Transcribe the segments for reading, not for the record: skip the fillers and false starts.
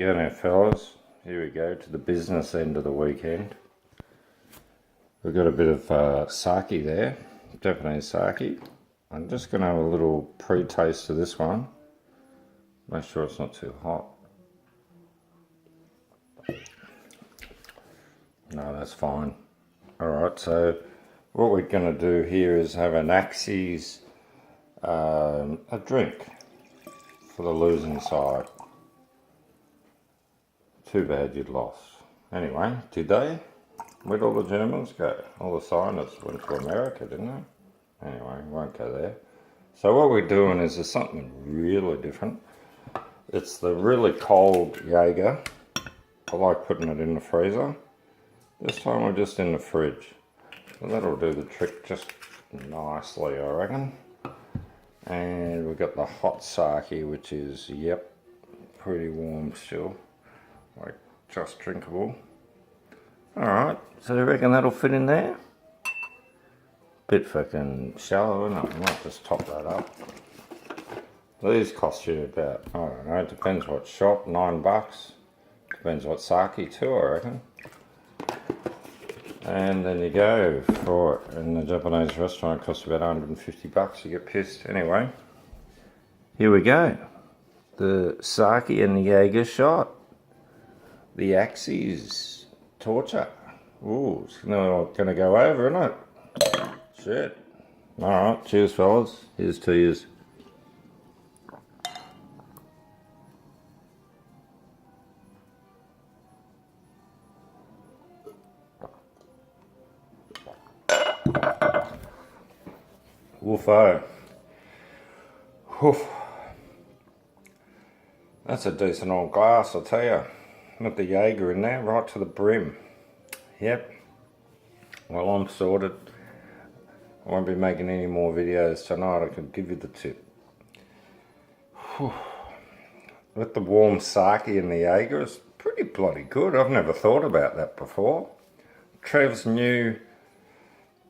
go now, fellas. Here we go to the business end of the weekend. We've got a bit of sake there, Japanese sake. I'm just going to have a little pre-taste of this one. Make sure it's not too hot. No, that's fine. Alright, so what we're going to do here is have an Axie's, a drink for the losing side. Too bad you'd lost. Anyway, did they? Where'd all the Germans go? All the scientists went to America, didn't they? Anyway, won't go there. So what we're doing is something really different. It's the really cold Jager. I like putting it in the freezer. This time we're just in the fridge. So that'll do the trick just nicely, I reckon. And we've got the hot sake, which is, yep, pretty warm still. Like, just drinkable. Alright, so you reckon that'll fit in there? Bit fucking shallow, isn't it? I might just top that up. These cost you about, I don't know, it depends what shop, $9. Depends what sake too, I reckon. And then you go for it. In the Japanese restaurant, it costs about $150. You get pissed. Anyway, here we go. The sake and the Jager shot. The Axie's torture. Ooh, it's not going to go over, isn't it? Shit. Alright, cheers, fellas. Here's to yous. Woofo. Woof. That's a decent old glass, I'll tell you. With the Jager in there, right to the brim. Yep. Well, I'm sorted. I won't be making any more videos tonight, I could give you the tip. Whew. With the warm sake and the Jager, it's pretty bloody good. I've never thought about that before. Trev's new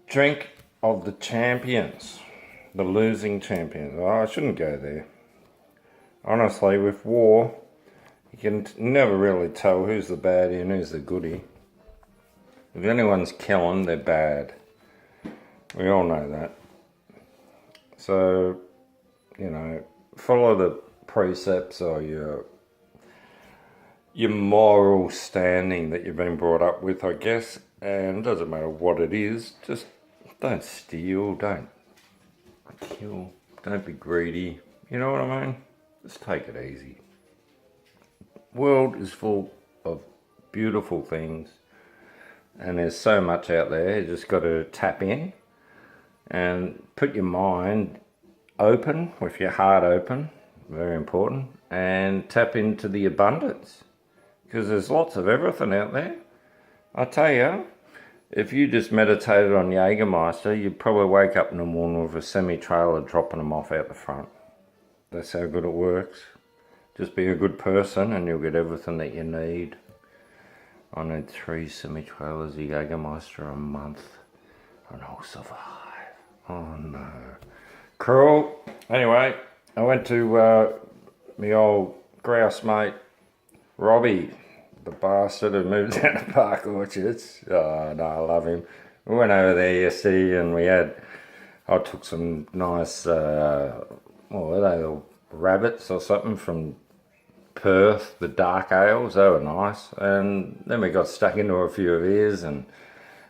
drink of the champions. The losing champions. Oh, I shouldn't go there. Honestly, with war, you can never really tell who's the baddie and who's the goodie. If anyone's killing, they're bad. We all know that. So, you know, follow the precepts or your moral standing that you've been brought up with, I guess. And it doesn't matter what it is. Just don't steal, don't kill, don't be greedy. You know what I mean? Just take it easy. World is full of beautiful things. And there's so much out there. You just got to tap in and put your mind open, with your heart open, very important, and tap into the abundance, because there's lots of everything out there. I tell you, if you just meditated on Jägermeister, you'd probably wake up in the morning with a semi-trailer dropping them off out the front. That's how good it works. Just be a good person and you'll get everything that you need. I need 3 semi-trailers of Jägermeister a month and I'll survive. Oh no. Cruel. Anyway, I went to my old grouse mate, Robbie, the bastard who moved out of Park Orchards. Oh no, I love him. We went over there yesterday and I took some nice, what were they, rabbits or something from Perth, the dark ales, they were nice. And then we got stuck into a few of his and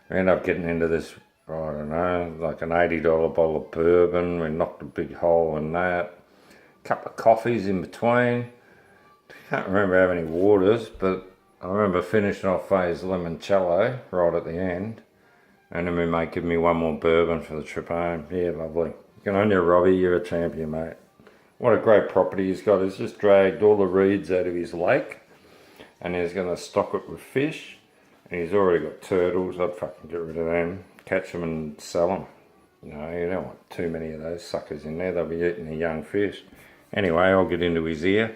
we ended up getting into this, I don't know, like an $80 bottle of bourbon. We knocked a big hole in that. A couple of coffees in between. Can't remember how many waters, but I remember finishing off his limoncello right at the end. And then my mate gave me one more bourbon for the trip home. Yeah, lovely. Good on you, Robbie, you're a champion, mate. What a great property he's got. He's just dragged all the reeds out of his lake and he's going to stock it with fish. And he's already got turtles. I'd fucking get rid of them, catch them and sell them. You know, you don't want too many of those suckers in there. They'll be eating the young fish. Anyway, I'll get into his ear.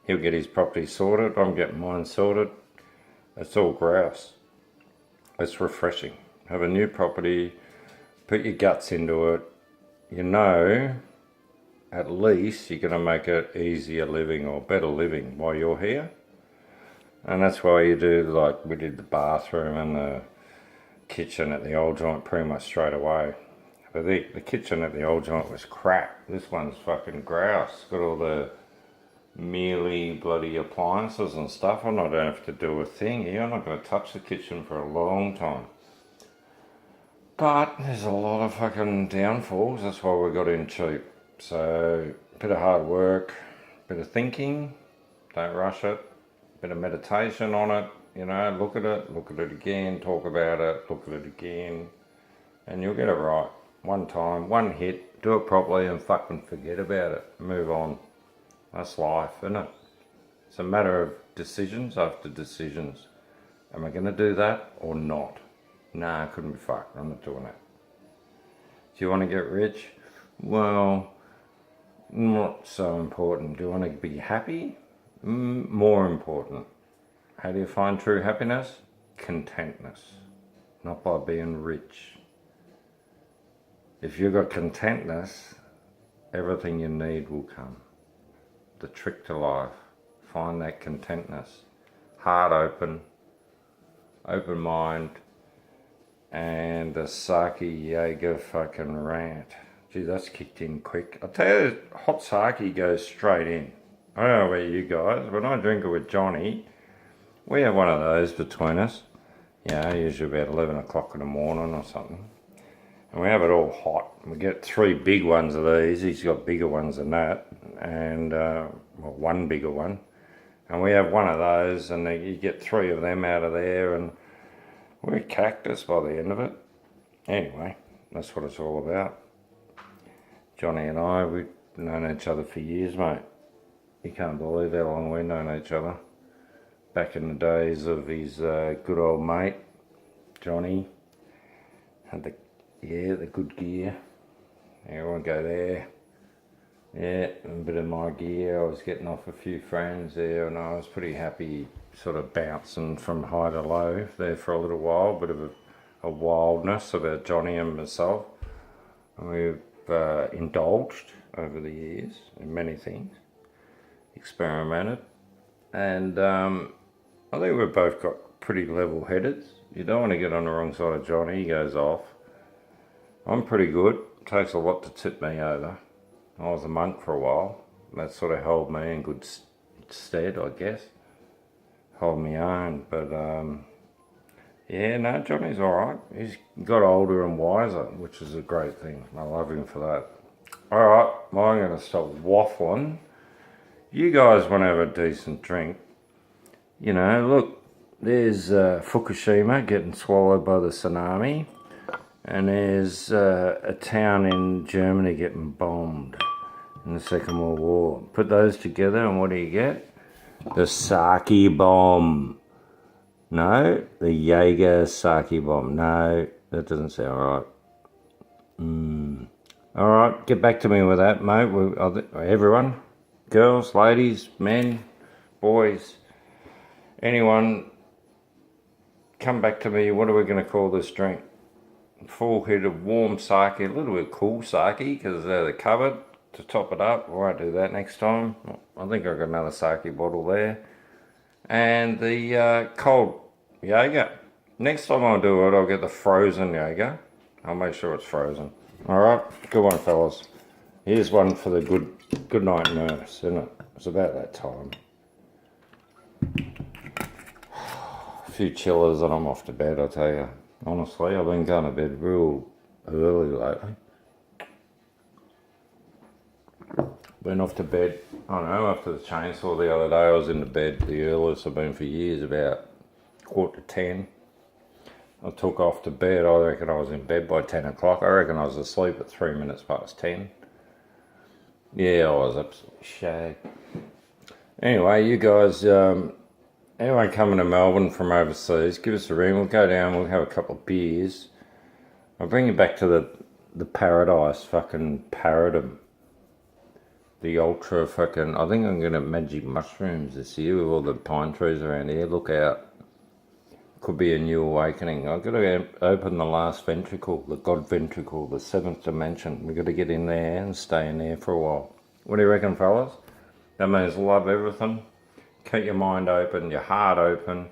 He'll get his property sorted. I'm getting mine sorted. It's all grouse. It's refreshing. Have a new property, put your guts into it. You know, at least you're going to make it easier living or better living while you're here. And that's why you do, like, we did the bathroom and the kitchen at the old joint pretty much straight away. But the kitchen at the old joint was crap. This one's fucking grouse. Got all the mealy bloody appliances and stuff. I'm not going to have to do a thing here. I'm not going to touch the kitchen for a long time. But there's a lot of fucking downfalls. That's why we got in cheap. So, a bit of hard work, a bit of thinking. Don't rush it. A bit of meditation on it. You know, look at it again, talk about it, look at it again. And you'll get it right. One time, one hit, do it properly and fucking forget about it. Move on. That's life, isn't it? It's a matter of decisions after decisions. Am I going to do that or not? Nah, I couldn't be fucked. I'm not doing it. Do you want to get rich? Well, not so important. Do you want to be happy? More important. How do you find true happiness? Contentness. Not by being rich. If you've got contentness, everything you need will come. The trick to life. Find that contentness. Heart open. Open mind. And the sake Jager fucking rant. Gee, that's kicked in quick. I tell you, hot sake goes straight in. I don't know about you guys. When I drink it with Johnny, we have one of those between us. Yeah, usually about 11 o'clock in the morning or something. And we have it all hot. We get 3 big ones of these. He's got bigger ones than that. And, well, one bigger one. And we have one of those, and you get 3 of them out of there, and we're cactus by the end of it. Anyway, that's what it's all about. Johnny and I, we've known each other for years, mate. You can't believe how long we've known each other. Back in the days of his good old mate, Johnny, had the good gear. Yeah, I won't go there. Yeah, a bit of my gear. I was getting off a few friends there, and I was pretty happy, sort of bouncing from high to low there for a little while. Bit of a wildness about Johnny and myself. And we've indulged over the years in many things, experimented, and I think we've both got pretty level headeds. You don't want to get on the wrong side of Johnny, he goes off. I'm pretty good. It takes a lot to tip me over. I was a monk for a while. That sort of held me in good stead, I guess. Hold me own, but yeah, no, Johnny's alright. He's got older and wiser, which is a great thing. I love him for that. Alright, well, I'm going to stop waffling. You guys want to have a decent drink. You know, look, there's Fukushima getting swallowed by the tsunami. And there's a town in Germany getting bombed in the Second World War. Put those together and what do you get? The sake bomb. No, the Jager sake bomb. No, that doesn't sound right. Alright, get back to me with that, mate. Everyone, girls, ladies, men, boys, anyone, come back to me. What are we going to call this drink? Full head of warm sake, a little bit of cool sake because they're the cupboard to top it up. I won't do that next time. I think I've got another sake bottle there. And the cold Jager. Next time I'll do it, I'll get the frozen Jager. I'll make sure it's frozen. Alright, good one, fellas. Here's one for the good night nurse, isn't it? It's about that time. A few chillers and I'm off to bed, I tell you. Honestly, I've been going to bed real early lately. Been off to bed, I don't know, after the chainsaw the other day, I was in the bed the earliest I've been for years, about 9:45. I took off to bed, I reckon I was in bed by 10 o'clock. I reckon I was asleep at 3 minutes past 10. Yeah, I was absolutely shagged. Anyway, you guys, anyone coming to Melbourne from overseas, give us a ring. We'll go down, we'll have a couple of beers. I'll bring you back to the paradise, fucking paradigm. The ultra fucking, I think I'm going to magic mushrooms this year with all the pine trees around here. Look out. Could be a new awakening. I've got to open the last ventricle, the God ventricle, the 7th dimension. We've got to get in there and stay in there for a while. What do you reckon, fellas? That means love everything. Keep your mind open, your heart open.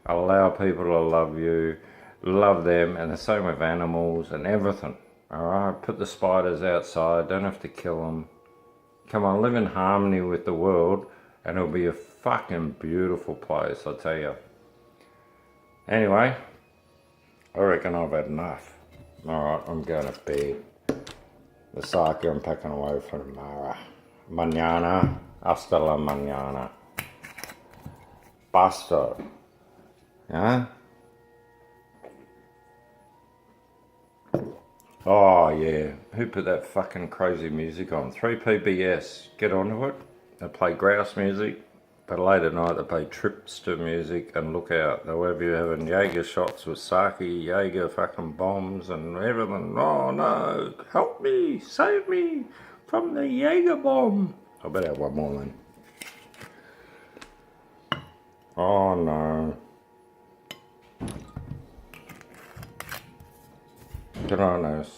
Allow people to love you, love them, and the same with animals and everything. Alright, put the spiders outside, don't have to kill them. Come on, live in harmony with the world, and it'll be a fucking beautiful place, I tell you. Anyway, I reckon I've had enough. Alright, I'm going to bed. The sake I'm packing away for tomorrow. Mañana, hasta la mañana. Basta. Yeah? Oh yeah, who put that fucking crazy music on? 3PBS, get onto it. They play grouse music, but late at night they play tripster music, and look out, they'll have you having Jager shots with sake, Jager fucking bombs and everything. Oh no, help me, save me from the Jager bomb. I better have one more then. Oh no. Good on us.